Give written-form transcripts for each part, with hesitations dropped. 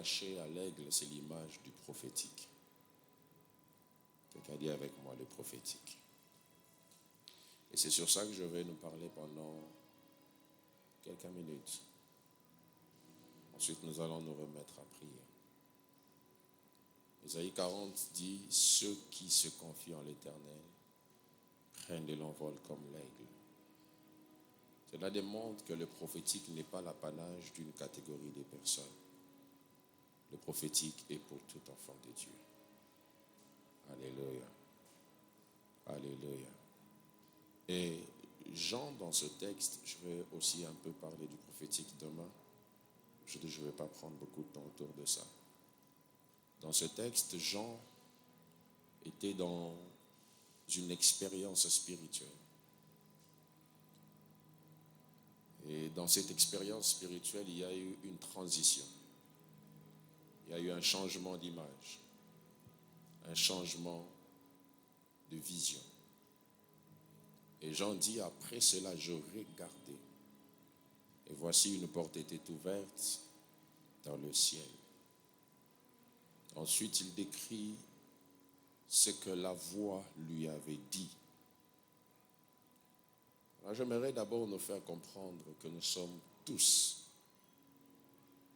attachée à l'aigle, c'est l'image du prophétique. Quelqu'un dit avec moi le prophétique. Et c'est sur ça que je vais nous parler pendant quelques minutes. Ensuite, nous allons nous remettre à prier. Ésaïe 40 dit, ceux qui se confient en l'Éternel prennent de l'envol comme l'aigle. Cela démontre que le prophétique n'est pas l'apanage d'une catégorie de personnes. Le prophétique est pour tout enfant de Dieu. Alléluia. Alléluia. Et Jean, dans ce texte, je vais aussi un peu parler du prophétique demain. Je ne vais pas prendre beaucoup de temps autour de ça. Dans ce texte, Jean était dans une expérience spirituelle. Et dans cette expérience spirituelle, il y a eu une transition. Il y a eu un changement d'image, un changement de vision. Et Jean dit, après cela, je regardai. Et voici une porte était ouverte dans le ciel. Ensuite, il décrit ce que la voix lui avait dit. Alors, j'aimerais d'abord nous faire comprendre que nous sommes tous,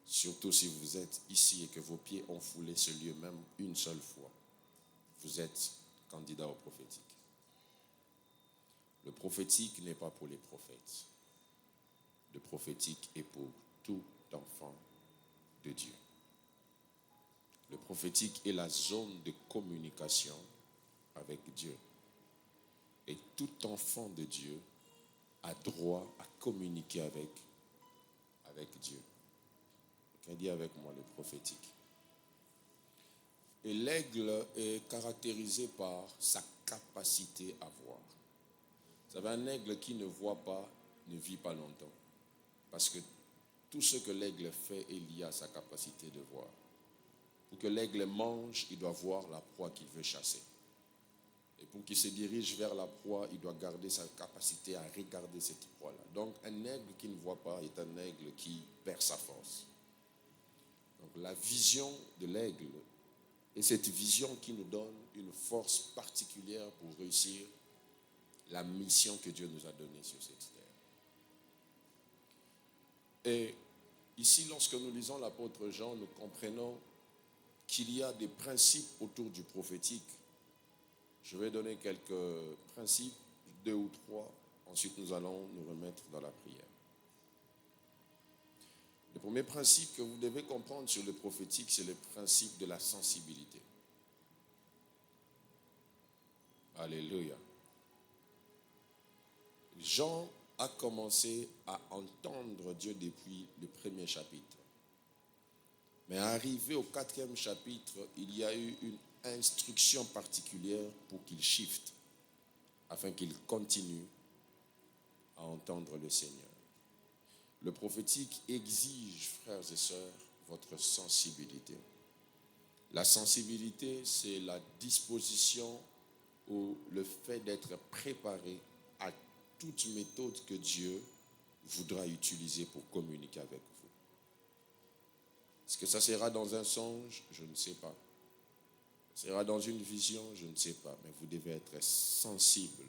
surtout si vous êtes ici et que vos pieds ont foulé ce lieu même une seule fois, vous êtes candidat au prophétique. Le prophétique n'est pas pour les prophètes. Le prophétique est pour tout enfant de Dieu. Le prophétique est la zone de communication avec Dieu. Et tout enfant de Dieu a droit à communiquer avec Dieu. Quelqu'un dit avec moi le prophétique. Et l'aigle est caractérisé par sa capacité à voir. Vous savez, un aigle qui ne voit pas ne vit pas longtemps. Parce que tout ce que l'aigle fait est lié à sa capacité de voir. Pour que l'aigle mange, il doit voir la proie qu'il veut chasser. Et pour qu'il se dirige vers la proie, il doit garder sa capacité à regarder cette proie-là. Donc un aigle qui ne voit pas est un aigle qui perd sa force. Donc la vision de l'aigle est cette vision qui nous donne une force particulière pour réussir la mission que Dieu nous a donnée sur cette terre. Et ici, lorsque nous lisons l'apôtre Jean, nous comprenons qu'il y a des principes autour du prophétique. Je vais donner quelques principes, 2 ou 3. Ensuite, nous allons nous remettre dans la prière. Le premier principe que vous devez comprendre sur le prophétique, c'est le principe de la sensibilité. Alléluia. Jean a commencé à entendre Dieu depuis le premier chapitre. Mais arrivé au 4e chapitre, il y a eu une instruction particulière pour qu'il shift, afin qu'il continue à entendre le Seigneur. Le prophétique exige, frères et sœurs, votre sensibilité. La sensibilité, c'est la disposition ou le fait d'être préparé à toute méthode que Dieu voudra utiliser pour communiquer avec vous. Est-ce que ça sera dans un songe? Je ne sais pas. Ça sera dans une vision? Je ne sais pas. Mais vous devez être sensible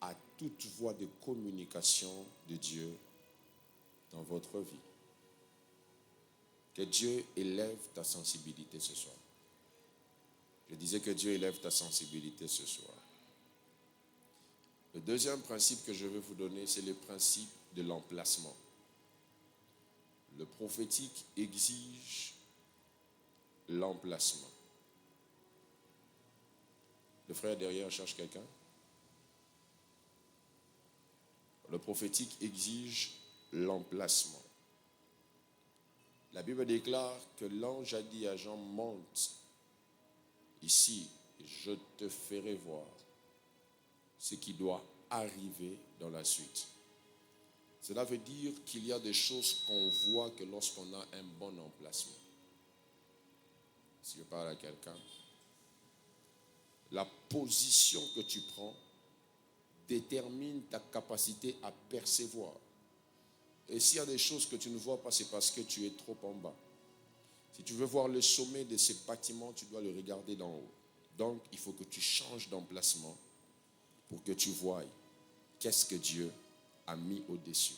à toute voie de communication de Dieu dans votre vie. Que Dieu élève ta sensibilité ce soir. Je disais que Dieu élève ta sensibilité ce soir. Le deuxième principe que je veux vous donner, c'est le principe de l'emplacement. Le prophétique exige l'emplacement. Le frère derrière cherche quelqu'un. Le prophétique exige l'emplacement. La Bible déclare que l'ange a dit à Jean, monte ici, je te ferai voir ce qui doit arriver dans la suite. Cela veut dire qu'il y a des choses qu'on voit que lorsqu'on a un bon emplacement. Si je parle à quelqu'un, la position que tu prends détermine ta capacité à percevoir. Et s'il y a des choses que tu ne vois pas, c'est parce que tu es trop en bas. Si tu veux voir le sommet de ces bâtiments, tu dois le regarder d'en haut. Donc, il faut que tu changes d'emplacement pour que tu voies qu'est-ce que Dieu a mis au-dessus.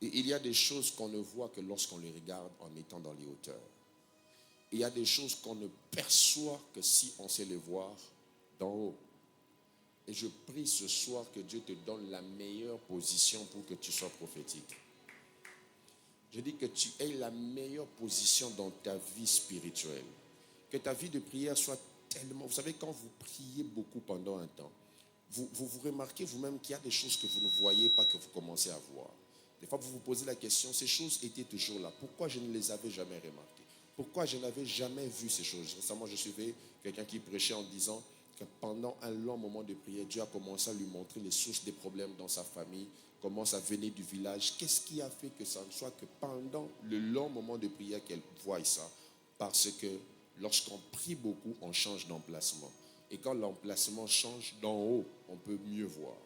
Et il y a des choses qu'on ne voit que lorsqu'on les regarde en étant dans les hauteurs. Il y a des choses qu'on ne perçoit que si on sait les voir d'en haut. Et je prie ce soir que Dieu te donne la meilleure position pour que tu sois prophétique. Je dis que tu aies la meilleure position dans ta vie spirituelle. Que ta vie de prière soit tellement... Vous savez, quand vous priez beaucoup pendant un temps, vous remarquez vous-même qu'il y a des choses que vous ne voyez pas, que vous commencez à voir. Des fois, vous vous posez la question, ces choses étaient toujours là. Pourquoi je ne les avais jamais remarquées? Pourquoi je n'avais jamais vu ces choses? Récemment, je suivais quelqu'un qui prêchait en disant que pendant un long moment de prière, Dieu a commencé à lui montrer les sources des problèmes dans sa famille, comment ça venait du village. Qu'est-ce qui a fait que ça ne soit que pendant le long moment de prière qu'elle voie ça? Parce que lorsqu'on prie beaucoup, on change d'emplacement. Et quand l'emplacement change d'en haut, on peut mieux voir.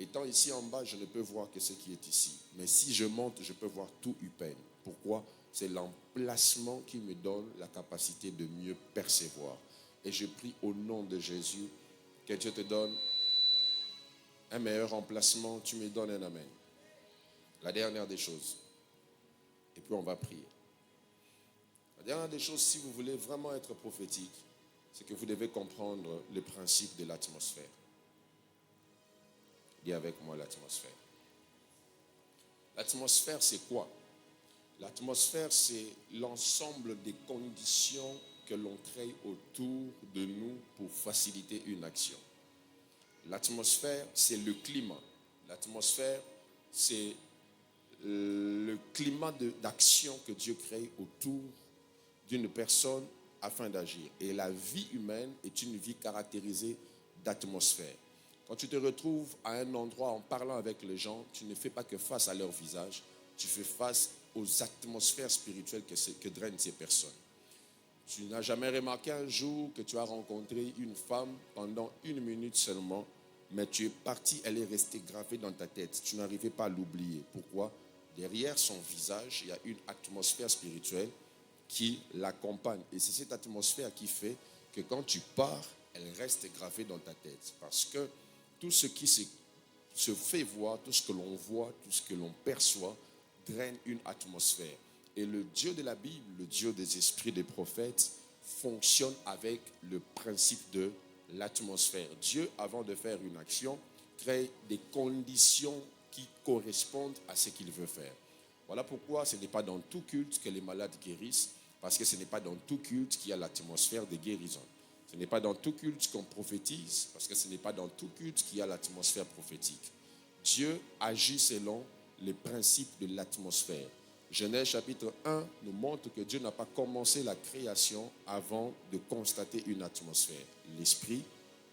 Étant ici en bas, je ne peux voir que ce qui est ici. Mais si je monte, je peux voir tout Upen. Pourquoi? C'est l'emplacement qui me donne la capacité de mieux percevoir. Et je prie au nom de Jésus que Dieu te donne un meilleur emplacement. Tu me donnes un amen. La dernière des choses. Et puis on va prier. La dernière des choses, si vous voulez vraiment être prophétique, c'est que vous devez comprendre le principe de l'atmosphère. Dis avec moi l'atmosphère. L'atmosphère, c'est quoi? L'atmosphère, c'est l'ensemble des conditions que l'on crée autour de nous pour faciliter une action. L'atmosphère, c'est le climat. L'atmosphère, c'est le climat d'action que Dieu crée autour d'une personne afin d'agir. Et la vie humaine est une vie caractérisée d'atmosphère. Quand tu te retrouves à un endroit en parlant avec les gens, tu ne fais pas que face à leur visage, tu fais face aux atmosphères spirituelles que drainent ces personnes. Tu n'as jamais remarqué un jour que tu as rencontré une femme pendant 1 minute seulement, mais tu es parti, elle est restée gravée dans ta tête. Tu n'arrivais pas à l'oublier. Pourquoi? Derrière son visage, il y a une atmosphère spirituelle qui l'accompagne. Et c'est cette atmosphère qui fait que quand tu pars, elle reste gravée dans ta tête. Parce que tout ce qui se fait voir, tout ce que l'on voit, tout ce que l'on perçoit, draine une atmosphère. Et le Dieu de la Bible, le Dieu des esprits des prophètes, fonctionne avec le principe de l'atmosphère. Dieu, avant de faire une action, crée des conditions qui correspondent à ce qu'il veut faire. Voilà pourquoi ce n'est pas dans tout culte que les malades guérissent, parce que ce n'est pas dans tout culte qu'il y a l'atmosphère de guérison. Ce n'est pas dans tout culte qu'on prophétise, parce que ce n'est pas dans tout culte qu'il y a l'atmosphère prophétique. Dieu agit selon les principes de l'atmosphère. Genèse chapitre 1 nous montre que Dieu n'a pas commencé la création avant de constater une atmosphère. L'esprit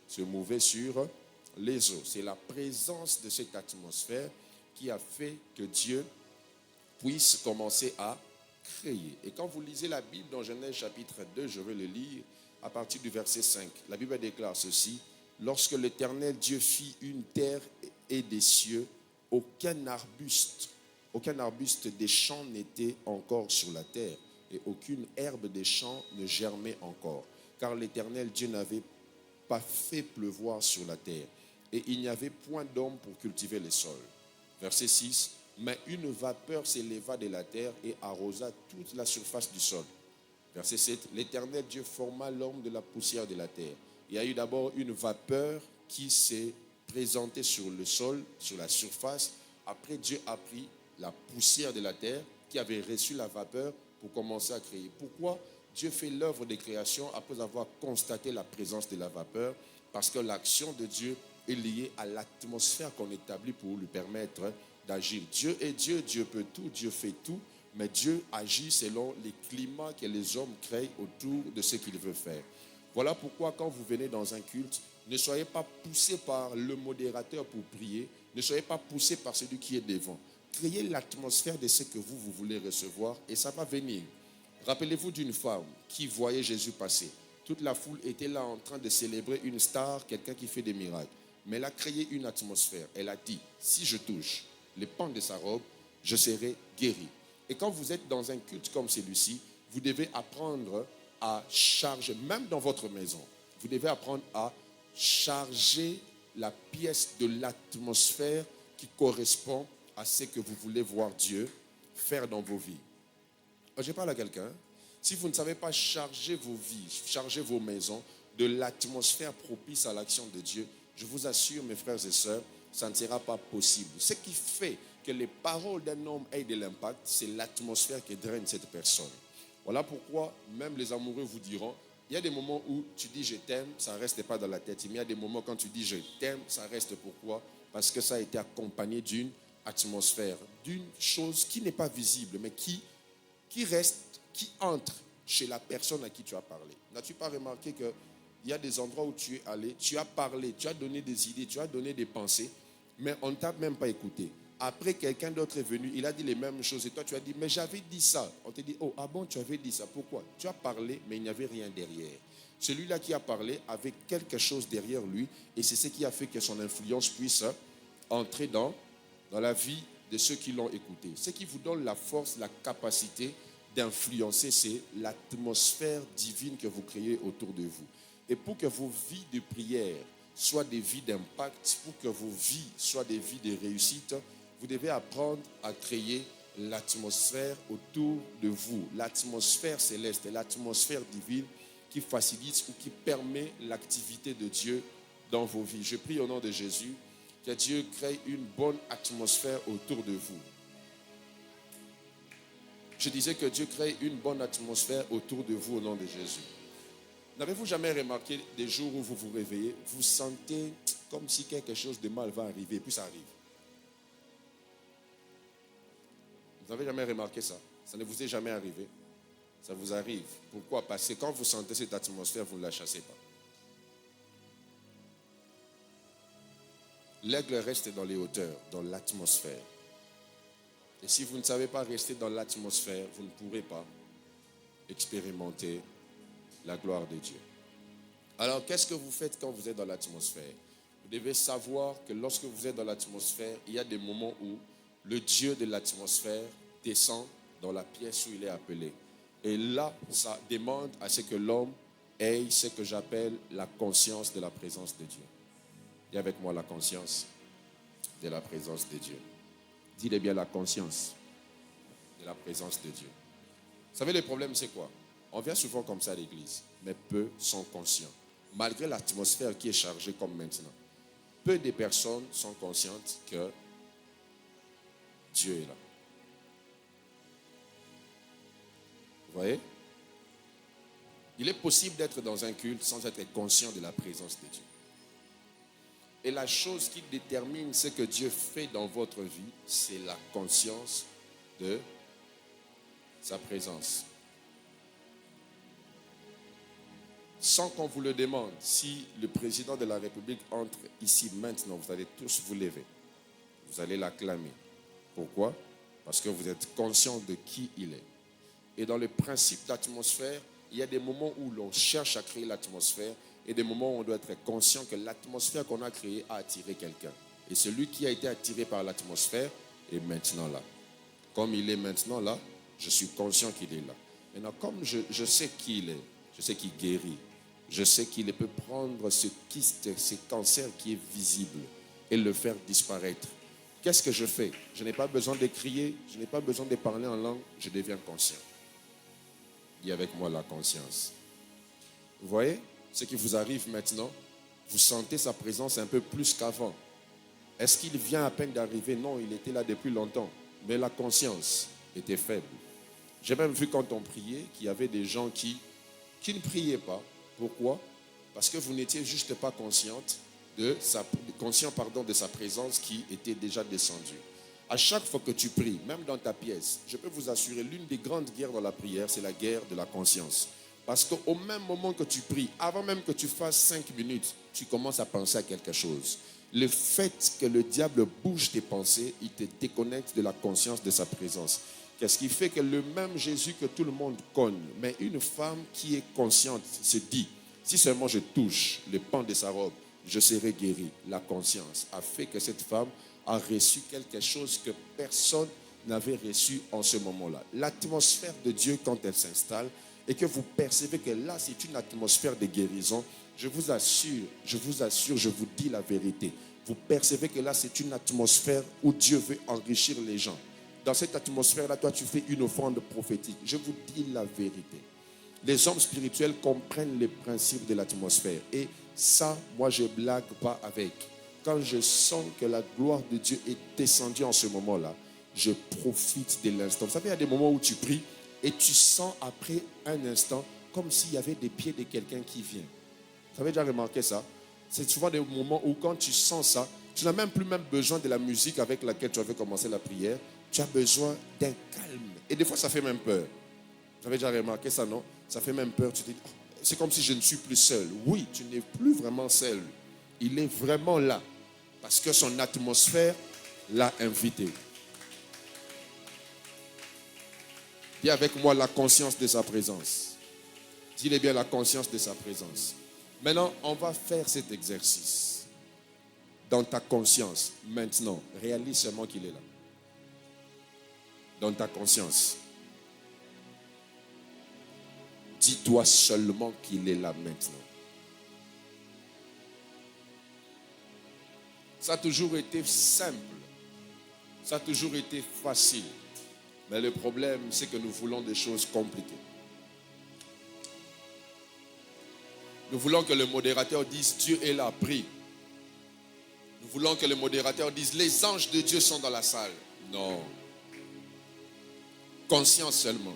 se mouvait sur les eaux. C'est la présence de cette atmosphère qui a fait que Dieu puisse commencer à créer. Et quand vous lisez la Bible dans Genèse chapitre 2, je vais le lire à partir du verset 5. La Bible déclare ceci: lorsque l'Éternel Dieu fit une terre et des cieux, aucun arbuste des champs n'était encore sur la terre, et aucune herbe des champs ne germait encore, car l'Éternel Dieu n'avait pas fait pleuvoir sur la terre, et il n'y avait point d'homme pour cultiver les sols. Verset 6. Mais une vapeur s'éleva de la terre et arrosa toute la surface du sol. Verset 7. L'Éternel Dieu forma l'homme de la poussière de la terre. Il y a eu d'abord une vapeur qui s'est présentée sur le sol, sur la surface. Après, Dieu a pris la poussière de la terre qui avait reçu la vapeur pour commencer à créer. Pourquoi Dieu fait l'œuvre de création après avoir constaté la présence de la vapeur? Parce que l'action de Dieu est liée à l'atmosphère qu'on établit pour lui permettre d'agir. Dieu est Dieu, Dieu peut tout, Dieu fait tout, mais Dieu agit selon les climats que les hommes créent autour de ce qu'il veut faire. Voilà pourquoi quand vous venez dans un culte, ne soyez pas poussé par le modérateur pour prier, ne soyez pas poussé par celui qui est devant. Créez l'atmosphère de ce que vous voulez recevoir et ça va venir. Rappelez-vous d'une femme qui voyait Jésus passer. Toute la foule était là en train de célébrer une star, quelqu'un qui fait des miracles. Mais elle a créé une atmosphère. Elle a dit, si je touche les pans de sa robe, je serai guéri. Et quand vous êtes dans un culte comme celui-ci, vous devez apprendre à charger, même dans votre maison, vous devez apprendre à charger la pièce de l'atmosphère qui correspond à ce que vous voulez voir Dieu faire dans vos vies. Je parle à quelqu'un. Si vous ne savez pas charger vos vies, charger vos maisons de l'atmosphère propice à l'action de Dieu, je vous assure, mes frères et sœurs, ça ne sera pas possible. Ce qui fait que les paroles d'un homme aient de l'impact, c'est l'atmosphère qui draine cette personne. Voilà pourquoi même les amoureux vous diront, il y a des moments où tu dis je t'aime, ça ne reste pas dans la tête. Il y a des moments quand tu dis je t'aime, ça reste. Pourquoi? Parce que ça a été accompagné d'une atmosphère, d'une chose qui n'est pas visible, mais qui reste, qui entre chez la personne à qui tu as parlé. N'as-tu pas remarqué qu'il y a des endroits où tu es allé, tu as parlé, tu as donné des idées, tu as donné des pensées, mais on ne t'a même pas écouté. Après, quelqu'un d'autre est venu, il a dit les mêmes choses et toi tu as dit, mais j'avais dit ça. On te dit, oh, ah bon, tu avais dit ça. Pourquoi? Tu as parlé, mais il n'y avait rien derrière. Celui-là qui a parlé avait quelque chose derrière lui et c'est ce qui a fait que son influence puisse entrer dans la vie de ceux qui l'ont écouté. Ce qui vous donne la force, la capacité d'influencer, c'est l'atmosphère divine que vous créez autour de vous. Et pour que vos vies de prière soient des vies d'impact, pour que vos vies soient des vies de réussite, vous devez apprendre à créer l'atmosphère autour de vous, l'atmosphère céleste, l'atmosphère divine qui facilite ou qui permet l'activité de Dieu dans vos vies. Je prie au nom de Jésus que Dieu crée une bonne atmosphère autour de vous. Je disais que Dieu crée une bonne atmosphère autour de vous au nom de Jésus. N'avez-vous jamais remarqué des jours où vous vous réveillez, vous sentez comme si quelque chose de mal va arriver, puis ça arrive? Vous n'avez jamais remarqué ça? Ça ne vous est jamais arrivé? Ça vous arrive. Pourquoi? Parce que quand vous sentez cette atmosphère, vous ne la chassez pas. L'aigle reste dans les hauteurs, dans l'atmosphère. Et si vous ne savez pas rester dans l'atmosphère, vous ne pourrez pas expérimenter la gloire de Dieu. Alors, qu'est-ce que vous faites quand vous êtes dans l'atmosphère? Vous devez savoir que lorsque vous êtes dans l'atmosphère, il y a des moments où le Dieu de l'atmosphère descend dans la pièce où il est appelé. Et là, ça demande à ce que l'homme ait ce que j'appelle la conscience de la présence de Dieu. Dis avec moi la conscience de la présence de Dieu. Dis bien la conscience de la présence de Dieu. Vous savez, le problème, c'est quoi? On vient souvent comme ça à l'église, mais peu sont conscients. Malgré l'atmosphère qui est chargée comme maintenant, peu de personnes sont conscientes que Dieu est là. Vous voyez? Il est possible d'être dans un culte sans être conscient de la présence de Dieu. Et la chose qui détermine ce que Dieu fait dans votre vie, c'est la conscience de sa présence. Sans qu'on vous le demande, si le président de la République entre ici maintenant, vous allez tous vous lever. Vous allez l'acclamer. Pourquoi? Parce que vous êtes conscient de qui il est. Et dans le principe d'atmosphère, il y a des moments où l'on cherche à créer l'atmosphère et des moments où on doit être conscient que l'atmosphère qu'on a créée a attiré quelqu'un. Et celui qui a été attiré par l'atmosphère est maintenant là. Comme il est maintenant là, je suis conscient qu'il est là. Maintenant, comme je sais qui il est, je sais qu'il guérit, je sais qu'il peut prendre ce kyste, ce cancer qui est visible et le faire disparaître. Qu'est-ce que je fais? Je n'ai pas besoin de crier, je n'ai pas besoin de parler en langue, je deviens conscient. Dis avec moi la conscience. Vous voyez ce qui vous arrive maintenant? Vous sentez sa présence un peu plus qu'avant. Est-ce qu'il vient à peine d'arriver? Non, il était là depuis longtemps. Mais la conscience était faible. J'ai même vu quand on priait qu'il y avait des gens qui ne priaient pas. Pourquoi? Parce que vous n'étiez juste pas conscient de sa présence qui était déjà descendue. À chaque fois que tu pries, même dans ta pièce, je peux vous assurer, l'une des grandes guerres dans la prière, c'est la guerre de la conscience. Parce qu'au même moment que tu pries, avant même que tu fasses 5 minutes, tu commences à penser à quelque chose. Le fait que le diable bouge tes pensées, il te déconnecte de la conscience de sa présence. Qu'est-ce qui fait que le même Jésus que tout le monde cogne, mais une femme qui est consciente se dit, si seulement je touche le pan de sa robe, je serai guéri. La conscience a fait que cette femme a reçu quelque chose que personne n'avez reçu en ce moment-là. L'atmosphère de Dieu, quand elle s'installe, et que vous percevez que là, c'est une atmosphère de guérison, je vous assure, je vous dis la vérité. Vous percevez que là, c'est une atmosphère où Dieu veut enrichir les gens. Dans cette atmosphère-là, toi, tu fais une offrande prophétique. Je vous dis la vérité. Les hommes spirituels comprennent les principes de l'atmosphère. Et ça, moi, je ne blague pas avec. Quand je sens que la gloire de Dieu est descendue en ce moment-là, je profite de l'instant. Vous savez, il y a des moments où tu pries et tu sens après un instant comme s'il y avait des pieds de quelqu'un qui vient. Vous avez déjà remarqué ça? C'est souvent des moments où quand tu sens ça, tu n'as même plus besoin de la musique avec laquelle tu avais commencé la prière. Tu as besoin d'un calme. Et des fois, ça fait même peur. Vous avez déjà remarqué ça, non? Ça fait même peur. Tu te dis, oh, c'est comme si je ne suis plus seul. Oui, tu n'es plus vraiment seul. Il est vraiment là. Parce que son atmosphère l'a invité. Dis avec moi la conscience de sa présence. Dis-le bien, la conscience de sa présence. Maintenant, on va faire cet exercice. Dans ta conscience, maintenant, réalise seulement qu'il est là. Dans ta conscience. Dis-toi seulement qu'il est là maintenant. Ça a toujours été simple. Ça a toujours été facile. Mais le problème, c'est que nous voulons des choses compliquées. Nous voulons que le modérateur dise Dieu est là, prie. Nous voulons que le modérateur dise les anges de Dieu sont dans la salle. Non. Conscience seulement.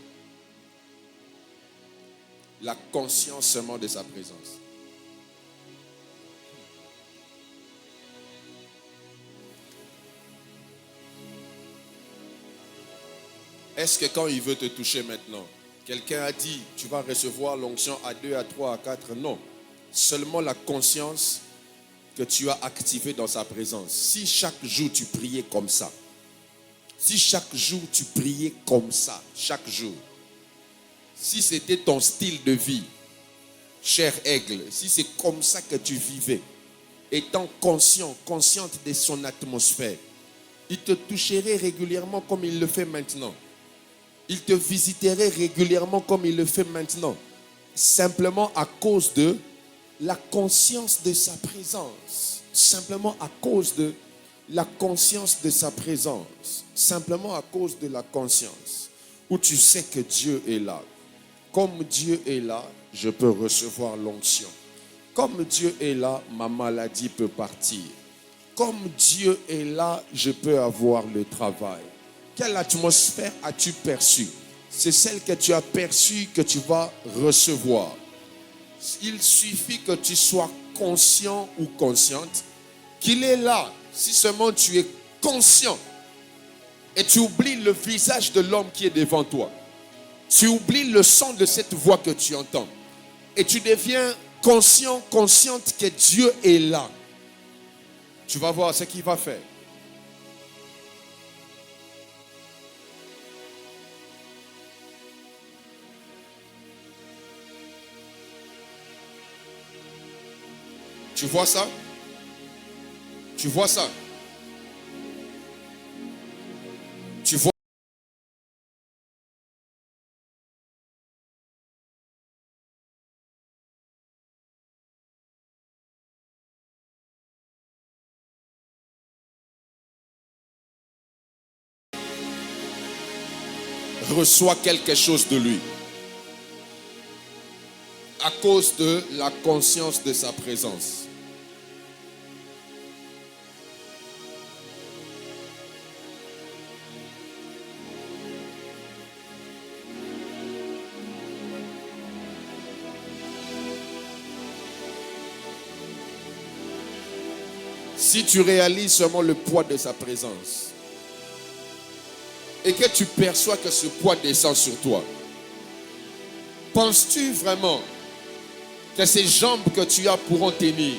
La conscience seulement de sa présence. Est-ce que quand il veut te toucher maintenant, quelqu'un a dit, tu vas recevoir l'onction à 2, à 3, à 4? Non. Seulement la conscience que tu as activée dans sa présence. Si chaque jour tu priais comme ça, si chaque jour tu priais comme ça, chaque jour, si c'était ton style de vie, cher aigle, si c'est comme ça que tu vivais, étant consciente de son atmosphère, il te toucherait régulièrement comme il le fait maintenant. Il te visiterait régulièrement comme il le fait maintenant. Simplement à cause de la conscience de sa présence. Simplement à cause de la conscience de sa présence. Simplement à cause de la conscience. Où tu sais que Dieu est là. Comme Dieu est là, je peux recevoir l'onction. Comme Dieu est là, ma maladie peut partir. Comme Dieu est là, je peux avoir le travail. Quelle atmosphère as-tu perçue? C'est celle que tu as perçue que tu vas recevoir. Il suffit que tu sois conscient ou consciente qu'il est là. Si seulement tu es conscient et tu oublies le visage de l'homme qui est devant toi. Tu oublies le son de cette voix que tu entends. Et tu deviens consciente que Dieu est là. Tu vas voir ce qu'il va faire. Tu vois ça? Tu vois ça? Tu vois? Reçois quelque chose de lui. À cause de la conscience de sa présence. Si tu réalises seulement le poids de sa présence et que tu perçois que ce poids descend sur toi, penses-tu vraiment que ces jambes que tu as pourront tenir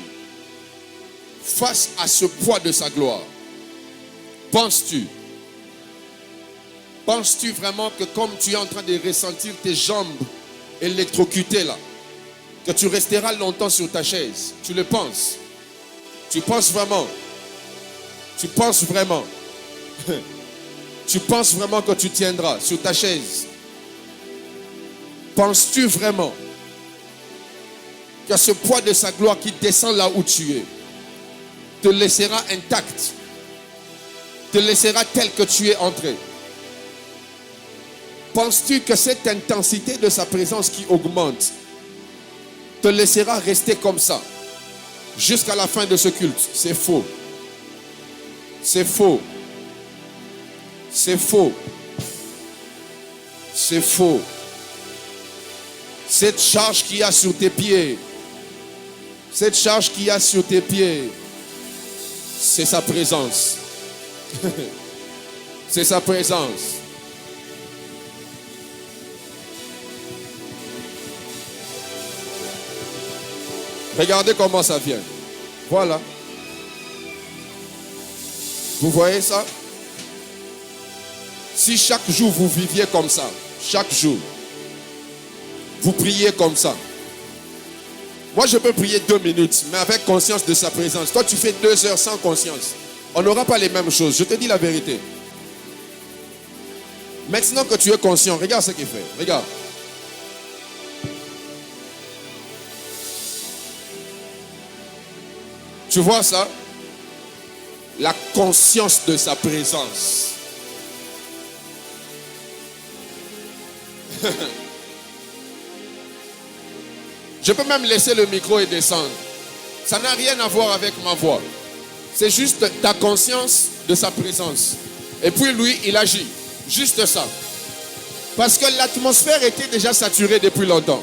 face à ce poids de sa gloire? Penses-tu vraiment que comme tu es en train de ressentir tes jambes électrocutées là, que tu resteras longtemps sur ta chaise? Tu le penses? Tu penses vraiment? Tu penses vraiment? Tu penses vraiment que tu tiendras sur ta chaise? Penses-tu vraiment que ce poids de sa gloire qui descend là où tu es te laissera intact, te laissera tel que tu es entré? Penses-tu que cette intensité de sa présence qui augmente te laissera rester comme ça jusqu'à la fin de ce culte? C'est faux. C'est faux. C'est faux. C'est faux. Cette charge qu'il y a sur tes pieds, cette charge qu'il y a sur tes pieds, c'est sa présence. C'est sa présence. Regardez comment ça vient. Voilà. Vous voyez ça? Si chaque jour vous viviez comme ça, chaque jour, vous priez comme ça. Moi, je peux prier 2 minutes, mais avec conscience de sa présence. Toi, tu fais 2 heures sans conscience. On n'aura pas les mêmes choses. Je te dis la vérité. Maintenant que tu es conscient, regarde ce qu'il fait. Regarde. Tu vois ça? La conscience de sa présence. Je peux même laisser le micro et descendre. Ça n'a rien à voir avec ma voix. C'est juste ta conscience de sa présence. Et puis lui, il agit. Juste ça. Parce que l'atmosphère était déjà saturée depuis longtemps.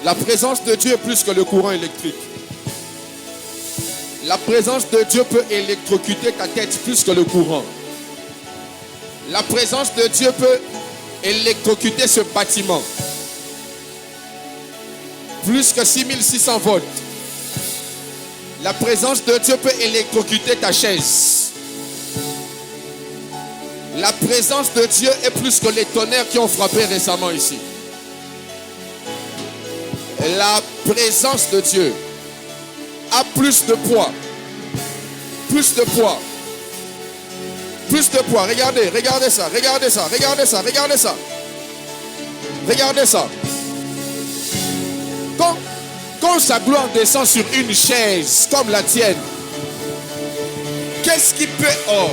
La présence de Dieu est plus que le courant électrique. La présence de Dieu peut électrocuter ta tête plus que le courant. La présence de Dieu peut électrocuter ce bâtiment. Plus que 6600 volts. La présence de Dieu peut électrocuter ta chaise. La présence de Dieu est plus que les tonnerres qui ont frappé récemment ici. La présence de Dieu a plus de poids. Plus de poids. Plus de poids. Regardez, regardez ça, regardez ça, regardez ça, regardez ça. Regardez ça. Quand sa gloire descend sur une chaise comme la tienne, qu'est-ce qui peut... Oh!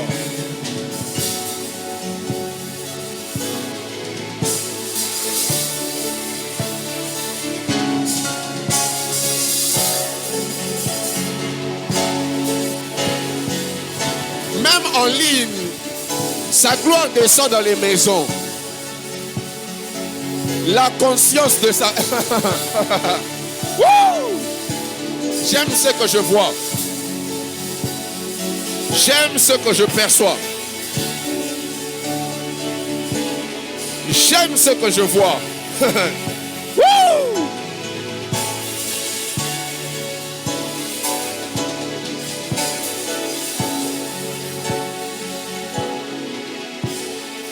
Même en ligne, sa gloire descend dans les maisons. La conscience de sa... J'aime ce que je vois. J'aime ce que je perçois. J'aime ce que je vois.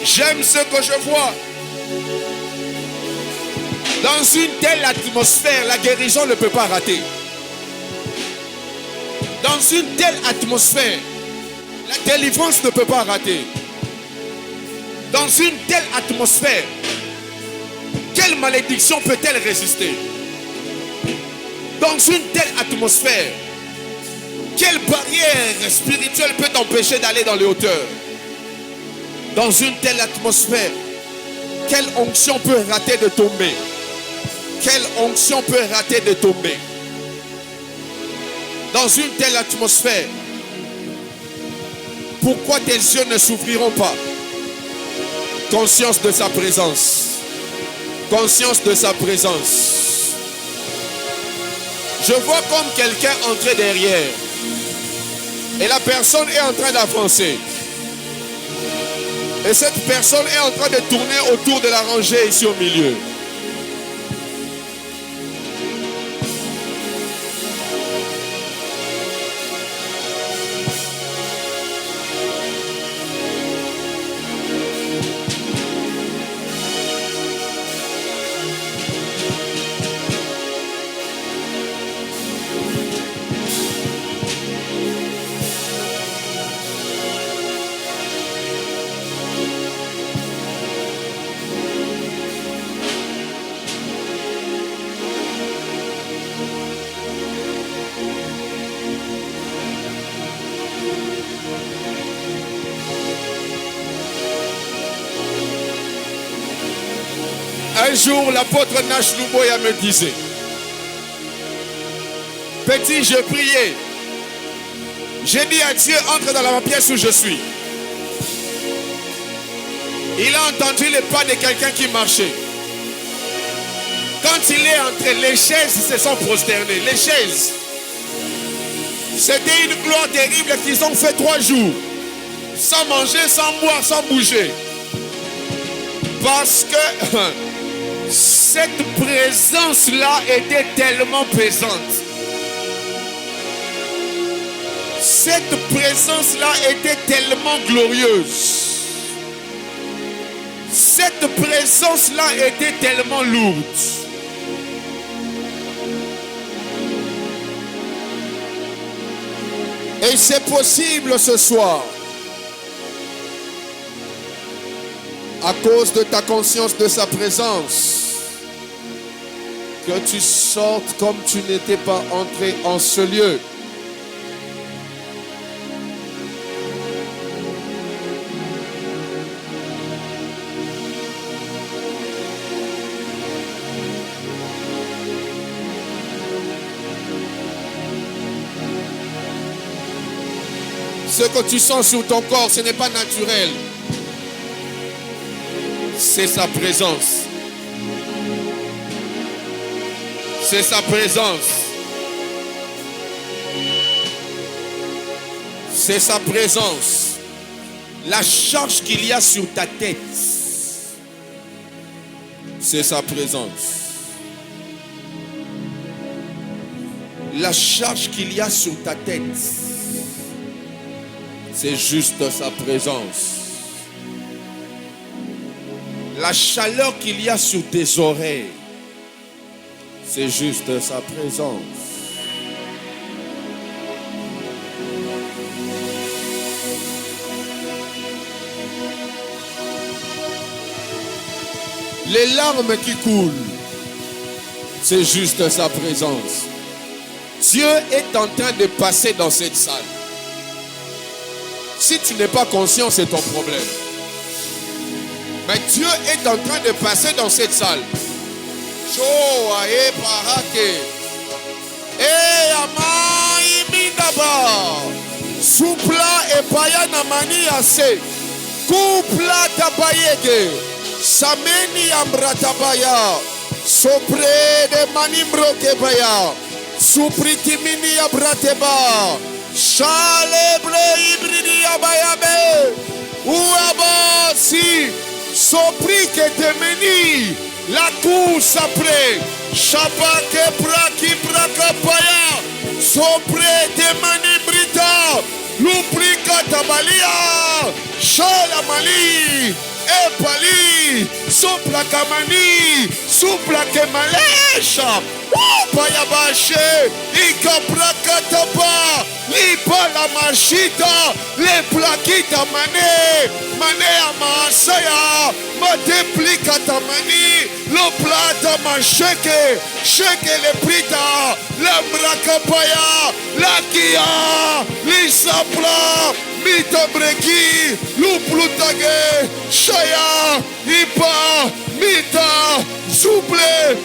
J'aime ce que je vois. Dans une telle atmosphère, la guérison ne peut pas rater. Dans une telle atmosphère, la délivrance ne peut pas rater. Dans une telle atmosphère, quelle malédiction peut-elle résister? Dans une telle atmosphère, quelle barrière spirituelle peut t'empêcher d'aller dans les hauteurs? Dans une telle atmosphère, quelle onction peut rater de tomber? Quelle onction peut rater de tomber? Dans une telle atmosphère, pourquoi tes yeux ne s'ouvriront pas? Conscience de sa présence. Conscience de sa présence. Je vois comme quelqu'un entrer derrière. Et la personne est en train d'avancer. Et cette personne est en train de tourner autour de la rangée ici au milieu. Un jour, l'apôtre Nash Louboya me disait, petit, je priais. J'ai dit à Dieu, entre dans la pièce où je suis. Il a entendu les pas de quelqu'un qui marchait. Quand il est entré, les chaises se sont prosternées. Les chaises. C'était une gloire terrible qu'ils ont fait 3 jours. Sans manger, sans boire, sans bouger. Parce que cette présence-là était tellement pesante. Cette présence-là était tellement glorieuse. Cette présence-là était tellement lourde. Et c'est possible ce soir, à cause de ta conscience de sa présence, que tu sortes comme tu n'étais pas entré en ce lieu. Ce que tu sens sur ton corps, ce n'est pas naturel. C'est sa présence. C'est sa présence. C'est sa présence. La charge qu'il y a sur ta tête, c'est sa présence. La charge qu'il y a sur ta tête, c'est juste sa présence. La chaleur qu'il y a sur tes oreilles, c'est juste sa présence. Les larmes qui coulent, c'est juste sa présence. Dieu est en train de passer dans cette salle. Si tu n'es pas conscient, c'est ton problème. Mais Dieu est en train de passer dans cette salle. Soupla et payana mani ase. Kupla tabayege. Sameni ambratabaya. Sopre de manimbro kebaya. Supritimini abrateba. Chalebre hybridi abayabe. Ouaba si. Sopri que te meni. La course après. Chabake braki brakapaya. Sopre te manibrita. Luprika tabalia. Shalamali. Epali. Sopla kamani. Sopla kemalesha. Payabashe. Ikabrakataba. Lipa la machita. Le plakita mane. Mane amasaya. Multiplica tamani. Lo plata macheke. Sheke le prita. Lambrakapaya. Lakia. Lisapla. Mita breki. Luplutage. Shaya. Ipa. Mita. Souple.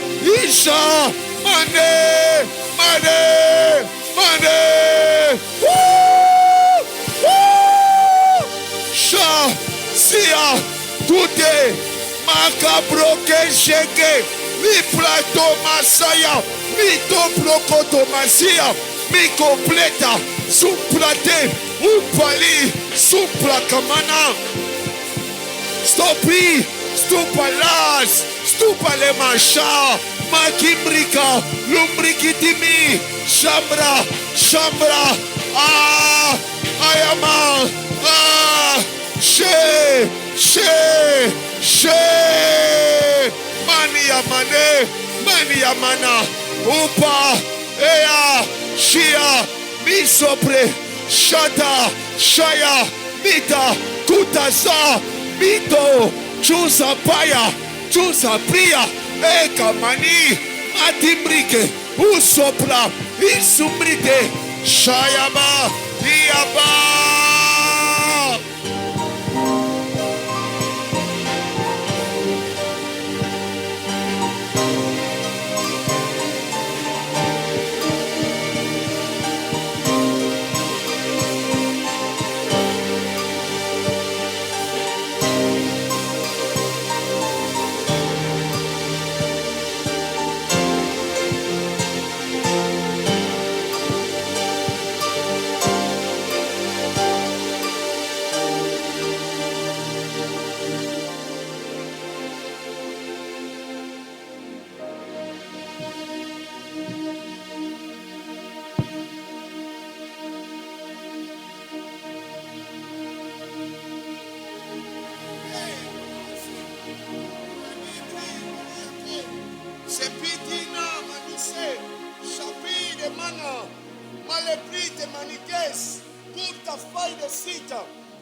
Isha. Mane. Mane. Mane. Woo! Woo! Sheke, Makabroke Sheke, Mi Plato Masaya, Mi Toplokoto Masia, Mi Completa, Suplate, Upali, Suplakamana, Stopi, Stupalas, Stupale Masha, Makimbrika, Lumbrikitimi, Shambra, Shambra, Ayama, She, Mani Yamana, Upa, Ea, Shia, Misopre, Shata, Shaya, Mita, Kutasa, Mito, Chusa Paya, Chusa Pria, Eka Mani, Matimbrike, Usopra, Isumbrite, Shayaba, Iaba.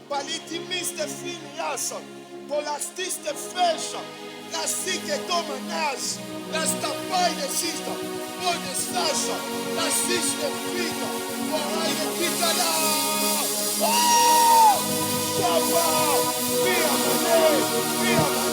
Palitimiste filias, polastiste fecha, la sique domanas, la stapai de sista, por de sasha, la siste fita, por aí de quitala. Chapa, via mané,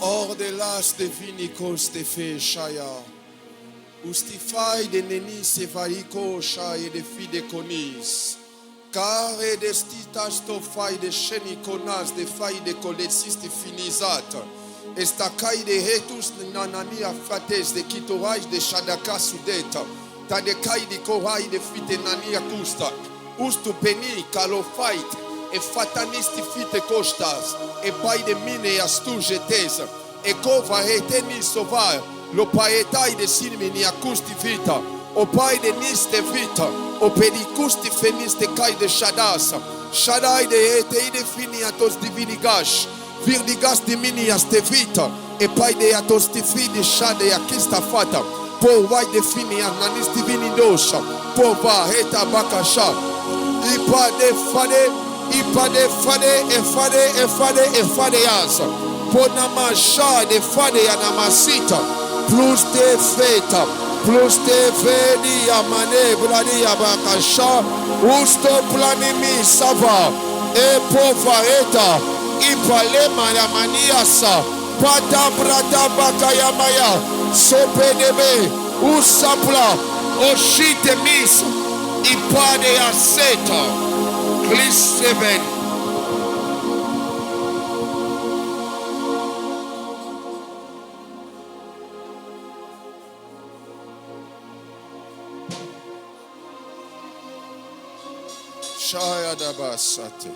Or de las de vinicos de fe shaya. Ustifai de nenis evarico shaya de fide conis. Car e de stitas to fai de sheniconas de fai de colesis de finizat. Estacai de hetus nanania fates de kitorais de shadaka sudeta. Tadekai di kohai de fite nania kusta. Ustu peni kalofait. E fatanisti fite costas. E pai de mine astu jeteza. E cova reteni sovar. Lo paetai de sinimi acusti vita. O pai de niste vita. O pedicusti feniste kai de shadasa. Shadai de etei de fini atos divinigash. Virdigas di mini aste vita. E pai de atos di fini shade akista fata. Po wai de fini ananis divini dosha. Po va heta bakasha. Ipa de fade yasa. Po namasha de fade anamasita. Plus de feta. Plus de vedi amane bladi abakasha. Usto planimi sava. E po vareta. Ipa lema yamaniasa. Pata brata bakayamaya. Sopenebe. Usapla. Oshite mis. Ipade aseta. Clis 7. Shaya dabasate.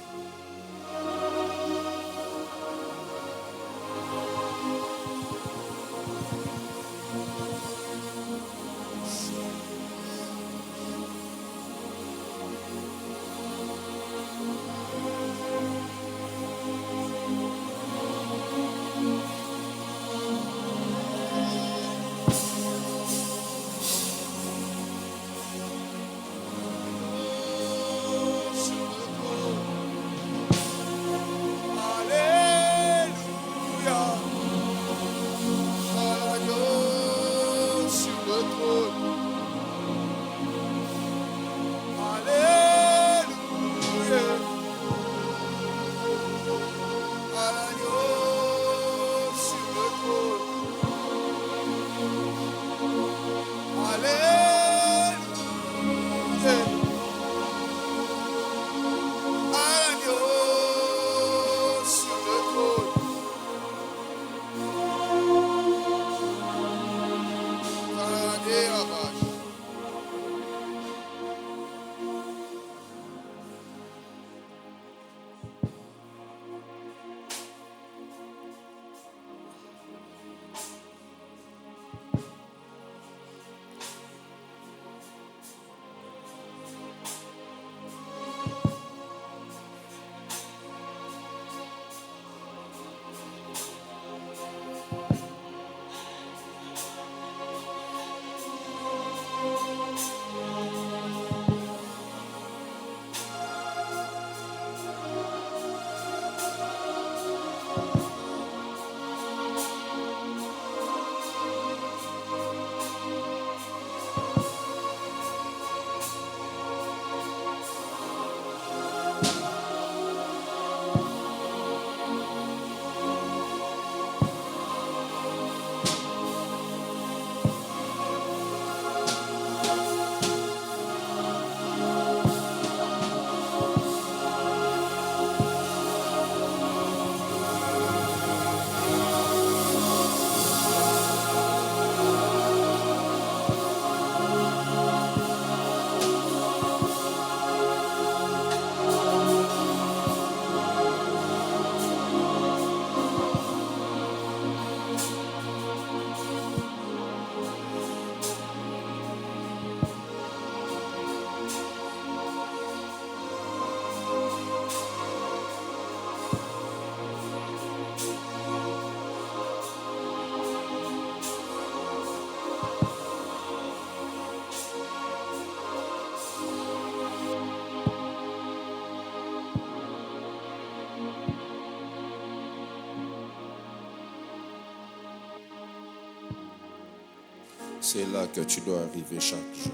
C'est là que tu dois arriver chaque jour.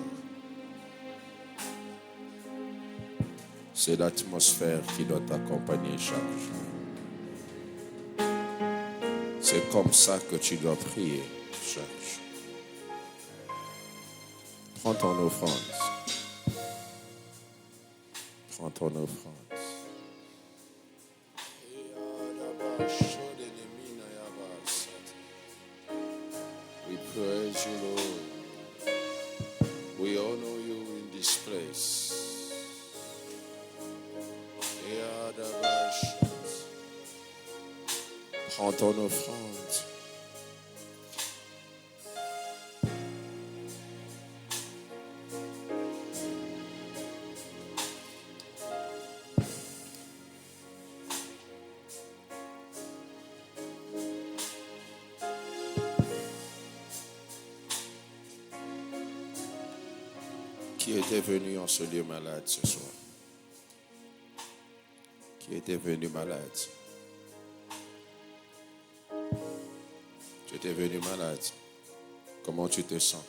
C'est l'atmosphère qui doit t'accompagner chaque jour. C'est comme ça que tu dois prier chaque jour. Prends ton offrande. Prends ton offrande. We praise you, Lord. We Prends ton offrande. Qui était venu en ce lieu malade ce soir? Qui était venu malade? Tu étais venu malade. Comment tu te sens?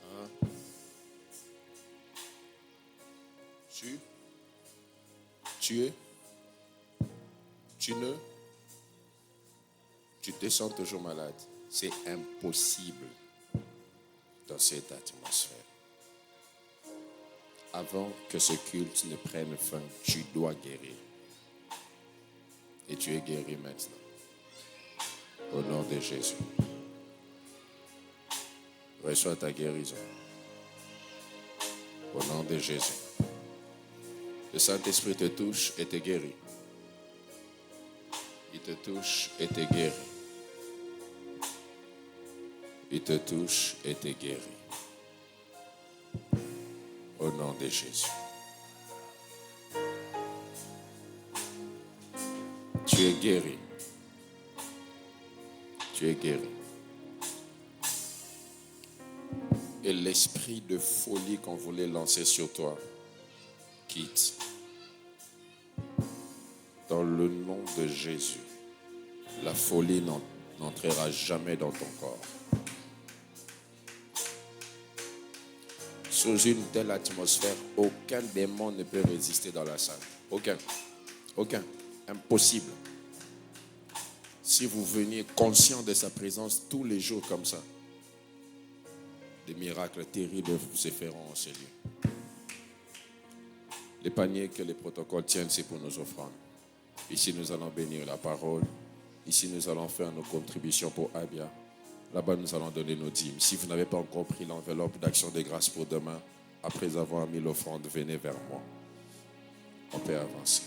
Hein? Tu te sens toujours malade. C'est impossible dans cette atmosphère. Avant que ce culte ne prenne fin, tu dois guérir. Et tu es guéri maintenant. Au nom de Jésus. Reçois ta guérison. Au nom de Jésus. Le Saint-Esprit te touche et te guérit. Il te touche et te guérit. Il te touche et te guérit. Au nom de Jésus. Tu es guéri. Tu es guéri. Et l'esprit de folie qu'on voulait lancer sur toi, quitte. Dans le nom de Jésus, la folie n'entrera jamais dans ton corps. Sous une telle atmosphère, aucun démon ne peut résister dans la salle. Aucun. Impossible. Si vous veniez conscient de sa présence tous les jours comme ça, des miracles terribles vous se feront en ce lieu. Les paniers que les protocoles tiennent, c'est pour nos offrandes. Ici, nous allons bénir la parole. Ici, nous allons faire nos contributions pour Abia. Là-bas, nous allons donner nos dîmes. Si vous n'avez pas encore pris l'enveloppe d'action de grâce pour demain, après avoir mis l'offrande, venez vers moi. On peut avancer.